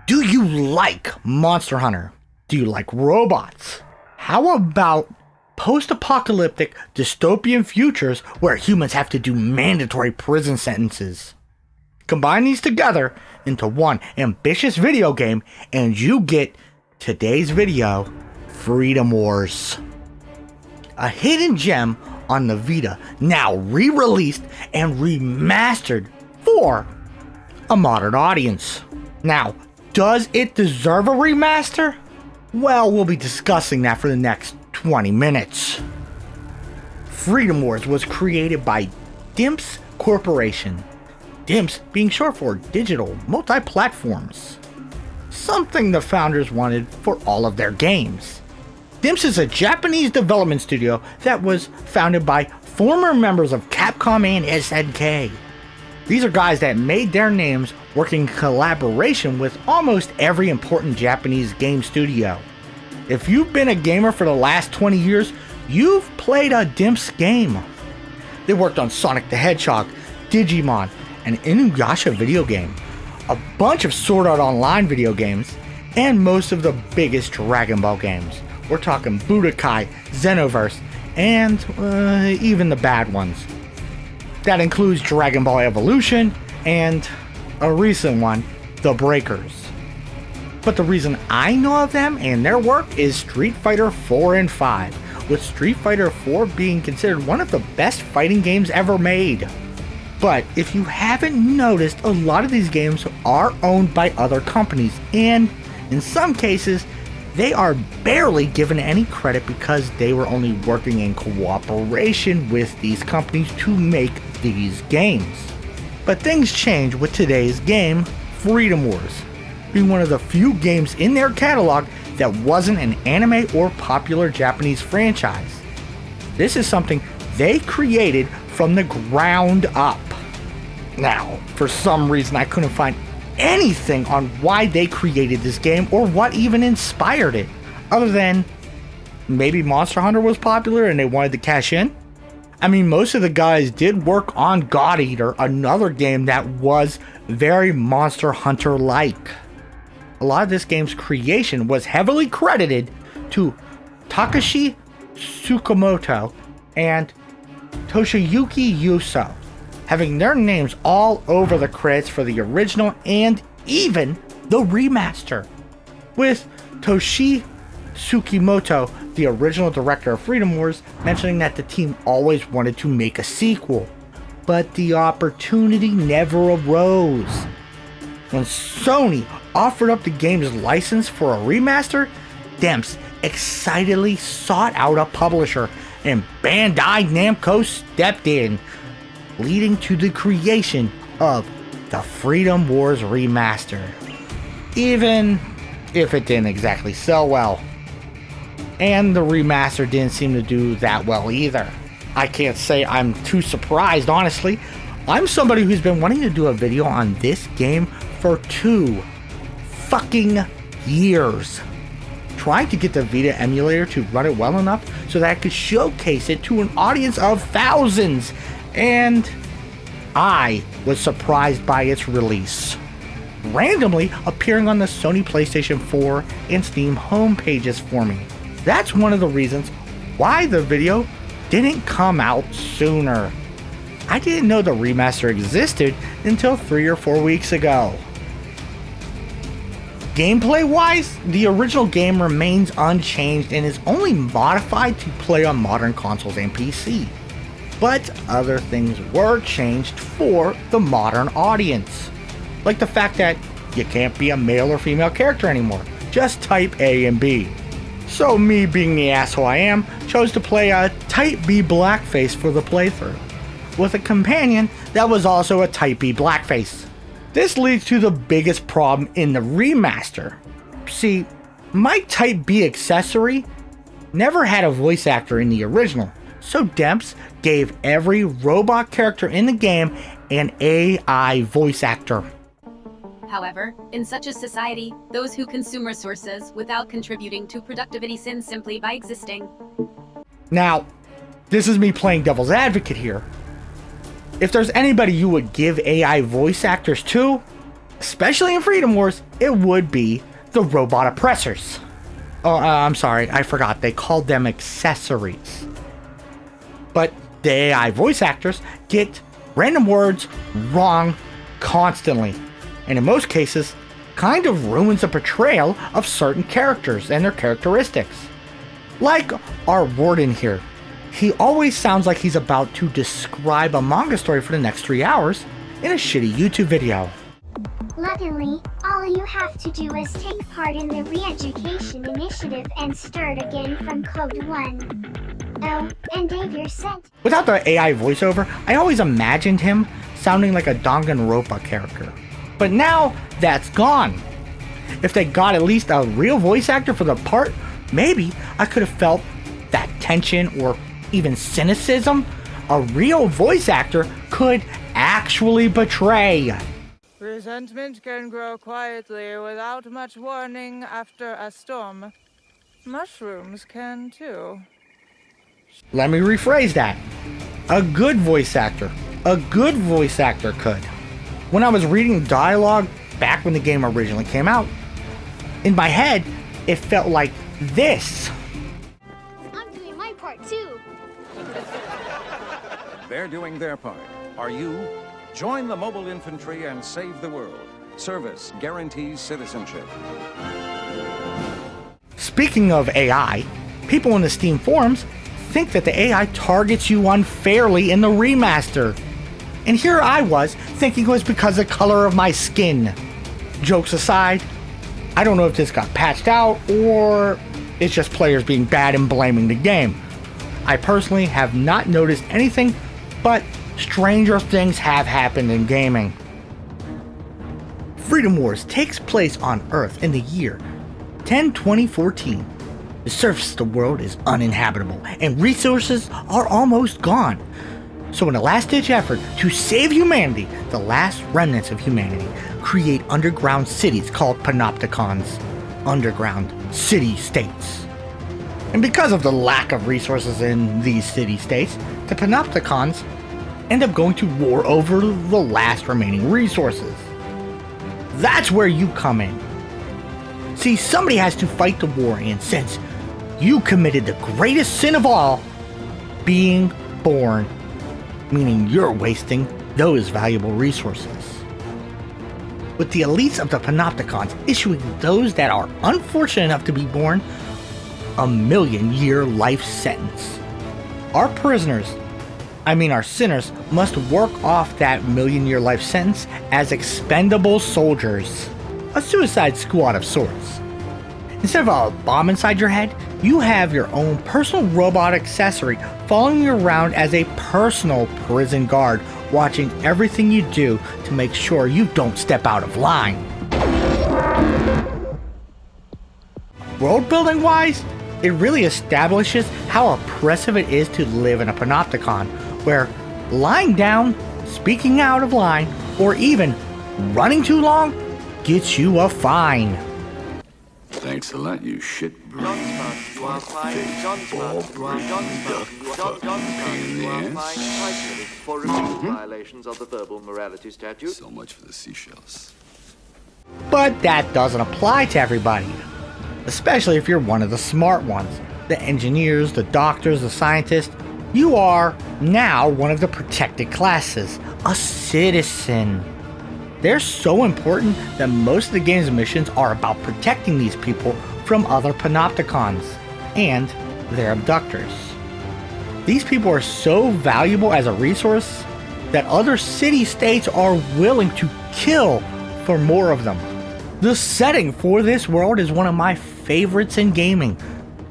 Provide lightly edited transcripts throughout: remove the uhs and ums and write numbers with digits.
Do you like Monster Hunter? Do you like robots? How about post-apocalyptic dystopian futures where humans have to do mandatory prison sentences? Combine these together into one ambitious video game and you get today's video, Freedom Wars. A hidden gem on the Vita, now re-released and remastered for a modern audience. Now, does it deserve a remaster? Well, we'll be discussing that for the next 20 minutes. Freedom Wars was created by DIMPS Corporation. DIMPS being short for Digital Multi-Platforms. Something the founders wanted for all of their games. DIMPS is a Japanese development studio that was founded by former members of Capcom and SNK. These are guys that made their names working in collaboration with almost every important Japanese game studio. If you've been a gamer for the last 20 years, you've played a DIMPS game. They worked on Sonic the Hedgehog, Digimon, an Inuyasha video game, a bunch of Sword Art Online video games, and most of the biggest Dragon Ball games. We're talking Budokai, Xenoverse, and even the bad ones. That includes Dragon Ball Evolution and a recent one, The Breakers. But the reason I know of them and their work is Street Fighter 4 and 5, with Street Fighter 4 being considered one of the best fighting games ever made. But if you haven't noticed, a lot of these games are owned by other companies, and in some cases, they are barely given any credit because they were only working in cooperation with these companies to make these games. But things change with today's game, Freedom Wars, being one of the few games in their catalog that wasn't an anime or popular Japanese franchise. This is something they created from the ground up. Now, for some reason I couldn't find anything on why they created this game or what even inspired it, other than maybe Monster Hunter was popular and they wanted to cash in. I mean, most of the guys did work on God Eater, another game that was very Monster Hunter-like. A lot of this game's creation was heavily credited to Takashi Tsukamoto and Toshiyuki Yuso, having their names all over the credits for the original and even the remaster, with Toshi Tsukimoto, the original director of Freedom Wars, mentioning that the team always wanted to make a sequel, but the opportunity never arose. When Sony offered up the game's license for a remaster, DIMPS excitedly sought out a publisher, and Bandai Namco stepped in, leading to the creation of the Freedom Wars Remaster, even if it didn't exactly sell well. And the remaster didn't seem to do that well either. I can't say I'm too surprised, honestly. I'm somebody who's been wanting to do a video on this game for 2 fucking years, trying to get the Vita emulator to run it well enough so that I could showcase it to an audience of thousands, and I was surprised by its release, randomly appearing on the Sony PlayStation 4 and Steam home pages for me. That's one of the reasons why the video didn't come out sooner. I didn't know the remaster existed until 3 or 4 weeks ago. Gameplay wise, the original game remains unchanged and is only modified to play on modern consoles and PC. But other things were changed for the modern audience, like the fact that you can't be a male or female character anymore, just type A and B. So me, being the asshole I am, chose to play a Type B blackface for the playthrough, with a companion that was also a Type B blackface. This leads to the biggest problem in the remaster. See, my Type B accessory never had a voice actor in the original, so DIMPS gave every robot character in the game an AI voice actor. However, in such a society, those who consume resources without contributing to productivity sin simply by existing. Now, this is me playing devil's advocate here. If there's anybody you would give AI voice actors to, Especially in Freedom Wars, it would be the robot oppressors. Oh, I'm sorry, I forgot. They called them accessories. But the AI voice actors get random words wrong constantly, and in most cases, kind of ruins the portrayal of certain characters and their characteristics. Like our warden here. He always sounds like he's about to describe a manga story for the next 3 hours in a shitty YouTube video. Luckily, all you have to do is take part in the re-education initiative and start again from Code 1. Oh, and Dave, you're sent. Without the AI voiceover, I always imagined him sounding like a Danganronpa character. But now, that's gone. If they got at least a real voice actor for the part, maybe I could have felt that tension or even cynicism a real voice actor could actually betray. Resentment can grow quietly without much warning after a storm. Mushrooms can too. Let me rephrase that. A good voice actor could. When I was reading dialogue back when the game originally came out, in my head, it felt like this. I'm doing my part too. They're doing their part. Are you? Join the mobile infantry and save the world. Service guarantees citizenship. Speaking of AI, people in the Steam forums think that the AI targets you unfairly in the remaster. And here I was, thinking it was because of the color of my skin. Jokes aside, I don't know if this got patched out or it's just players being bad and blaming the game. I personally have not noticed anything, but stranger things have happened in gaming. Freedom Wars takes place on Earth in the year 10-2014. The surface of the world is uninhabitable and resources are almost gone. So in a last-ditch effort to save humanity, the last remnants of humanity create underground cities called panopticons, underground city-states. And because of the lack of resources in these city-states, the panopticons end up going to war over the last remaining resources. That's where you come in. See, somebody has to fight the war, and since you committed the greatest sin of all, being born, meaning you're wasting those valuable resources. With the elites of the Panopticons issuing those that are unfortunate enough to be born a 1,000,000-year life sentence. Our sinners must work off that 1,000,000-year life sentence as expendable soldiers. A suicide squad of sorts. Instead of a bomb inside your head, you have your own personal robot accessory following you around as a personal prison guard, watching everything you do to make sure you don't step out of line. World building wise, it really establishes how oppressive it is to live in a panopticon, where lying down, speaking out of line, or even running too long gets you a fine. Thanks a lot, you shit for repeated violations of the verbal morality statute. So much for the seashells. But that doesn't apply to everybody, especially if you're one of the smart ones. The engineers, the doctors, the scientists. You are now one of the protected classes, a citizen. They're so important that most of the game's missions are about protecting these people from other panopticons and their abductors. These people are so valuable as a resource that other city-states are willing to kill for more of them. The setting for this world is one of my favorites in gaming,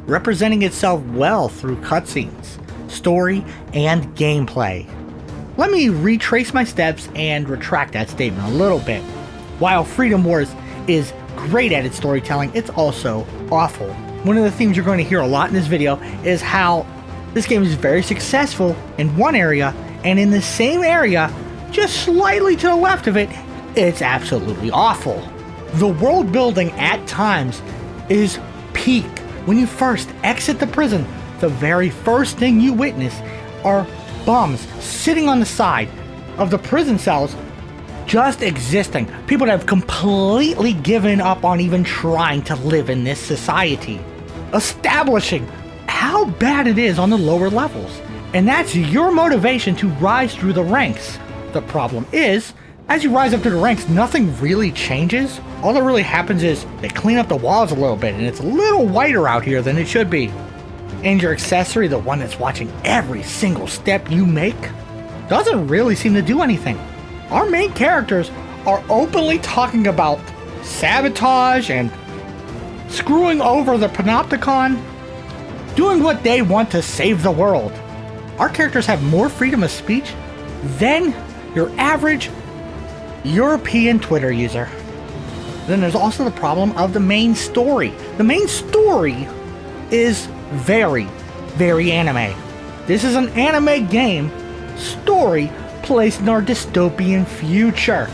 representing itself well through cutscenes, story, and gameplay. Let me retrace my steps and retract that statement a little bit. While Freedom Wars is great at its storytelling, it's also awful. One of the themes you're going to hear a lot in this video is how this game is very successful in one area, and in the same area, just slightly to the left of it, it's absolutely awful. The world building at times is peak. When you first exit the prison, the very first thing you witness are bums sitting on the side of the prison cells just existing. People that have completely given up on even trying to live in this society. Establishing how bad it is on the lower levels. And that's your motivation to rise through the ranks. The problem is, as you rise up through the ranks, nothing really changes. All that really happens is they clean up the walls a little bit and it's a little whiter out here than it should be. And your accessory, the one that's watching every single step you make, doesn't really seem to do anything. Our main characters are openly talking about sabotage and screwing over the Panopticon, doing what they want to save the world. Our characters have more freedom of speech than your average European Twitter user. Then there's also the problem of the main story. The main story is very, very anime. This is an anime game story placed in our dystopian future,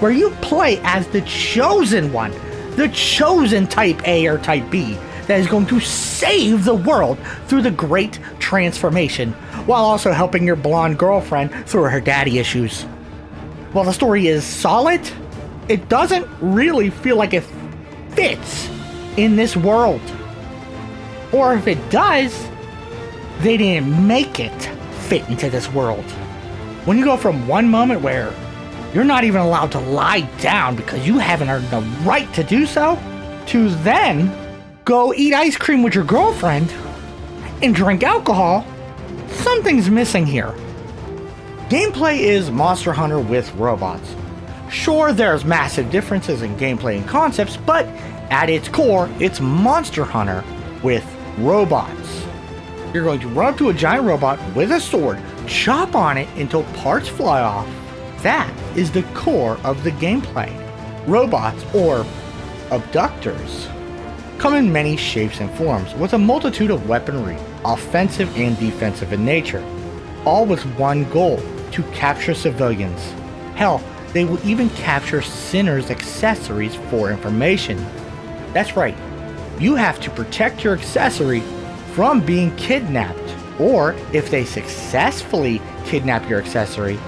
where you play as the chosen one, the chosen type A or type B that is going to save the world through the great transformation, while also helping your blonde girlfriend through her daddy issues. While the story is solid, it doesn't really feel like it fits in this world. Or if it does, they didn't make it fit into this world. When you go from one moment where you're not even allowed to lie down because you haven't earned the right to do so, to then go eat ice cream with your girlfriend and drink alcohol, something's missing here. Gameplay is Monster Hunter with robots. Sure, there's massive differences in gameplay and concepts, but at its core, it's Monster Hunter with robots. You're going to run up to a giant robot with a sword, chop on it until parts fly off. That is the core of the gameplay. Robots, or abductors, come in many shapes and forms with a multitude of weaponry, offensive and defensive in nature, all with one goal: to capture civilians. Hell, they will even capture sinners' accessories for information. That's right, you have to protect your accessory from being kidnapped, or if they successfully kidnap your accessory,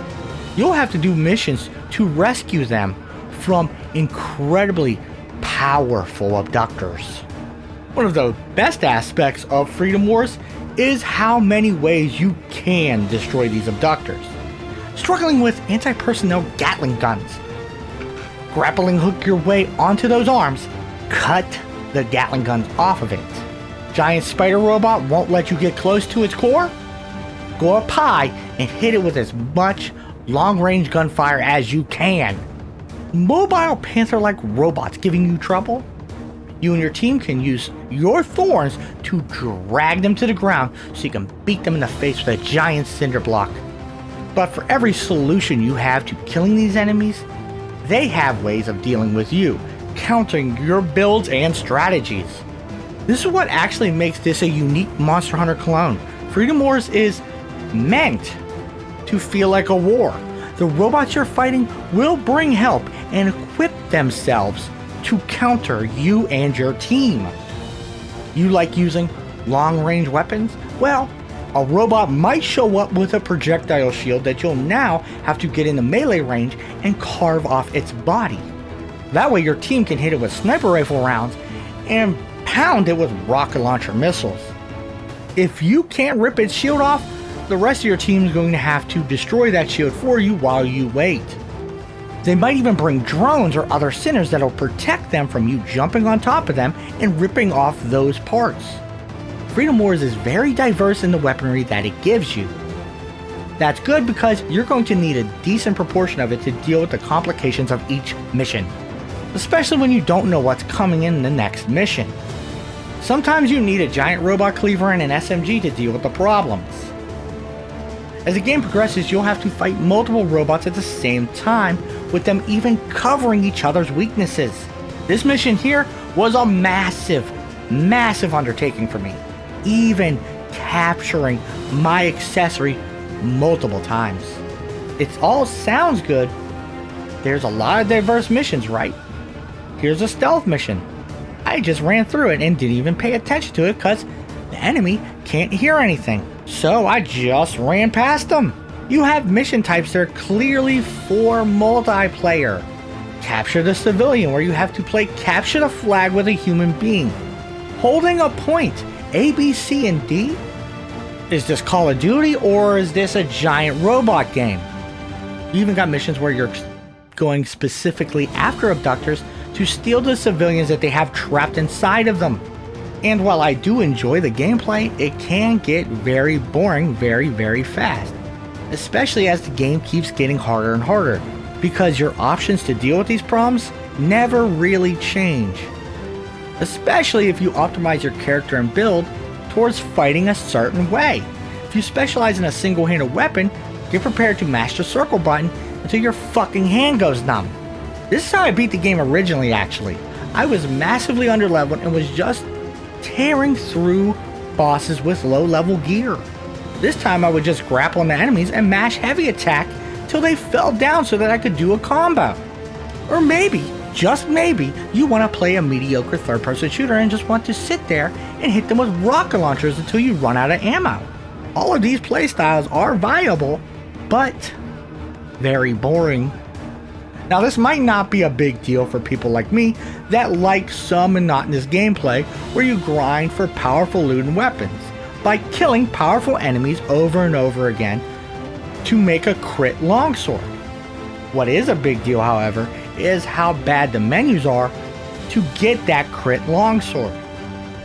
you'll have to do missions to rescue them from incredibly powerful abductors. One of the best aspects of Freedom Wars is how many ways you can destroy these abductors. Struggling with anti-personnel Gatling guns. Grappling hook your way onto those arms, cut the Gatling guns off of it. Giant spider robot won't let you get close to its core? Go up high and hit it with as much long-range gunfire as you can. Mobile panther-like robots giving you trouble? You and your team can use your thorns to drag them to the ground so you can beat them in the face with a giant cinder block. But for every solution you have to killing these enemies, they have ways of dealing with you, countering your builds and strategies. This is what actually makes this a unique Monster Hunter clone. Freedom Wars is meant to feel like a war. The robots you're fighting will bring help and equip themselves to counter you and your team. You like using long-range weapons? Well, a robot might show up with a projectile shield that you'll now have to get into melee range and carve off its body. That way your team can hit it with sniper rifle rounds and pound it with rocket launcher missiles. If you can't rip its shield off, the rest of your team is going to have to destroy that shield for you while you wait. They might even bring drones or other sinners that'll protect them from you jumping on top of them and ripping off those parts. Freedom Wars is very diverse in the weaponry that it gives you. That's good because you're going to need a decent proportion of it to deal with the complications of each mission, especially when you don't know what's coming in the next mission. Sometimes you need a giant robot cleaver and an SMG to deal with the problems. As the game progresses, you'll have to fight multiple robots at the same time, with them even covering each other's weaknesses. This mission here was a massive undertaking for me, even capturing my accessory multiple times. It all sounds good. There's a lot of diverse missions, right? Here's a stealth mission. I just ran through it and didn't even pay attention to it because the enemy can't hear anything. So I just ran past them. You have mission types that are clearly for multiplayer. Capture the civilian, where you have to play capture the flag with a human being. Holding a point, A, B, C, and D? Is this Call of Duty or is this a giant robot game? You even got missions where you're going specifically after abductors to steal the civilians that they have trapped inside of them. And while I do enjoy the gameplay, it can get very boring very, very fast. Especially as the game keeps getting harder and harder, because your options to deal with these problems never really change. Especially if you optimize your character and build towards fighting a certain way. If you specialize in a single-handed weapon, get prepared to mash the circle button until your fucking hand goes numb. This is how I beat the game originally actually. I was massively underleveled and was just tearing through bosses with low-level gear. This time I would just grapple on the enemies and mash heavy attack till they fell down so that I could do a combo. Or maybe, just maybe, you want to play a mediocre third-person shooter and just want to sit there and hit them with rocket launchers until you run out of ammo. All of these playstyles are viable, but very boring. Now this might not be a big deal for people like me that like some monotonous gameplay where you grind for powerful loot and weapons by killing powerful enemies over and over again to make a crit longsword. What is a big deal, however, is how bad the menus are to get that crit longsword.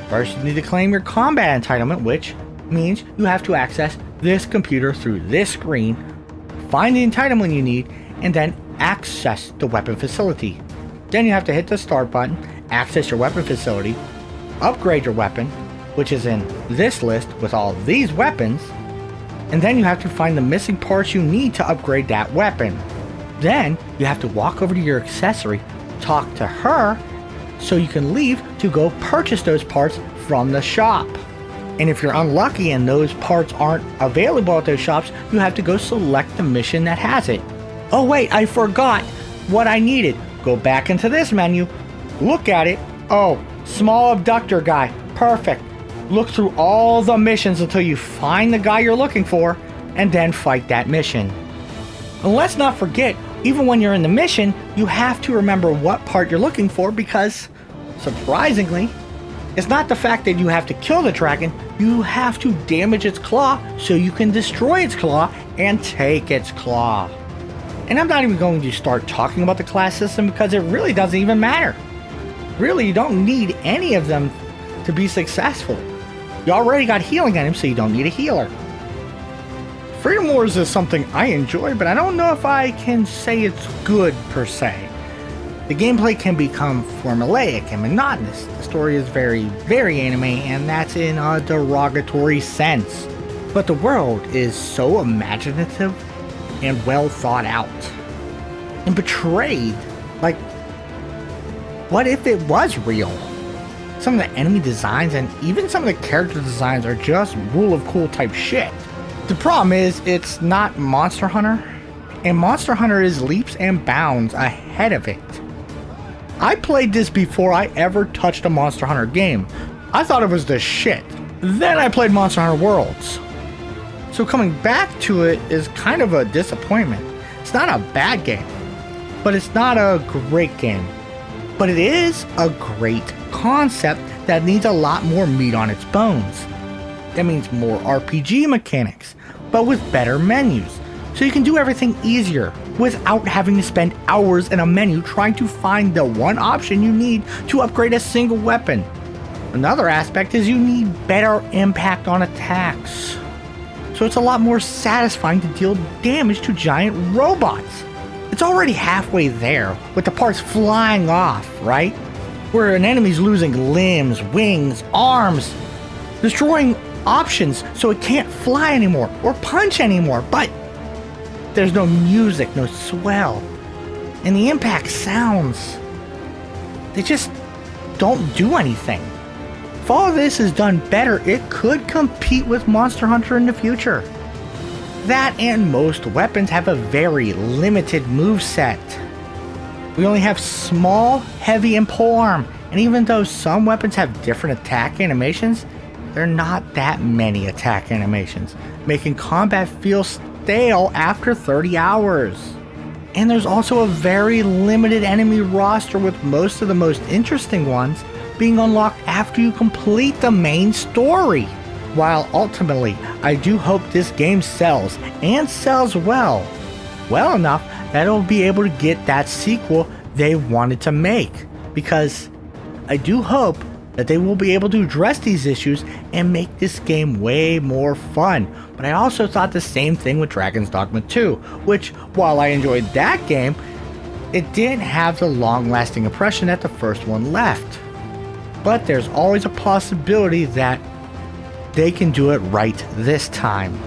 First, you need to claim your combat entitlement, which means you have to access this computer through this screen, find the entitlement you need, and then access the weapon facility. Then you have to hit the start button, access your weapon facility, upgrade your weapon, which is in this list with all these weapons, and then you have to find the missing parts you need to upgrade that weapon. Then you have to walk over to your accessory, talk to her, so you can leave to go purchase those parts from the shop. And if you're unlucky and those parts aren't available at those shops, you have to go select the mission that has it. Oh wait, I forgot what I needed. Go back into this menu, look at it. Oh, small abductor guy, perfect. Look through all the missions until you find the guy you're looking for, and then fight that mission. And let's not forget, even when you're in the mission, you have to remember what part you're looking for because, surprisingly, it's not the fact that you have to kill the dragon, you have to damage its claw so you can destroy its claw and take its claw. And I'm not even going to start talking about the class system because it really doesn't even matter. Really, you don't need any of them to be successful. You already got healing items, so you don't need a healer. Freedom Wars is something I enjoy, but I don't know if I can say it's good per se. The gameplay can become formulaic and monotonous. The story is very, very anime, and that's in a derogatory sense. But the world is so imaginative and well thought out. And betrayed. Like, what if it was real? Some of the enemy designs and even some of the character designs are just rule of cool type shit. The problem is, it's not Monster Hunter, and Monster Hunter is leaps and bounds ahead of it. I played this before I ever touched a Monster Hunter game. I thought it was the shit. Then I played Monster Hunter Worlds. So coming back to it is kind of a disappointment. It's not a bad game, but it's not a great game. But it is a great concept that needs a lot more meat on its bones. That means more RPG mechanics, but with better menus, so you can do everything easier without having to spend hours in a menu trying to find the one option you need to upgrade a single weapon. Another aspect is you need better impact on attacks, so it's a lot more satisfying to deal damage to giant robots. It's already halfway there with the parts flying off, right? Where an enemy's losing limbs, wings, arms, destroying options so it can't fly anymore or punch anymore, but there's no music, no swell, and the impact sounds, they just don't do anything. If all of this is done better, it could compete with Monster Hunter in the future. That and most weapons have a very limited moveset. We only have small, heavy, and polearm, and even though some weapons have different attack animations, there are not that many attack animations, making combat feel stale after 30 hours. And there's also a very limited enemy roster, with most of the most interesting ones being unlocked after you complete the main story. While ultimately, I do hope this game sells, and sells well enough that it'll be able to get that sequel they wanted to make, because I do hope that they will be able to address these issues and make this game way more fun. But I also thought the same thing with Dragon's Dogma 2, which, while I enjoyed that game, it didn't have the long-lasting impression that the first one left. But there's always a possibility that they can do it right this time.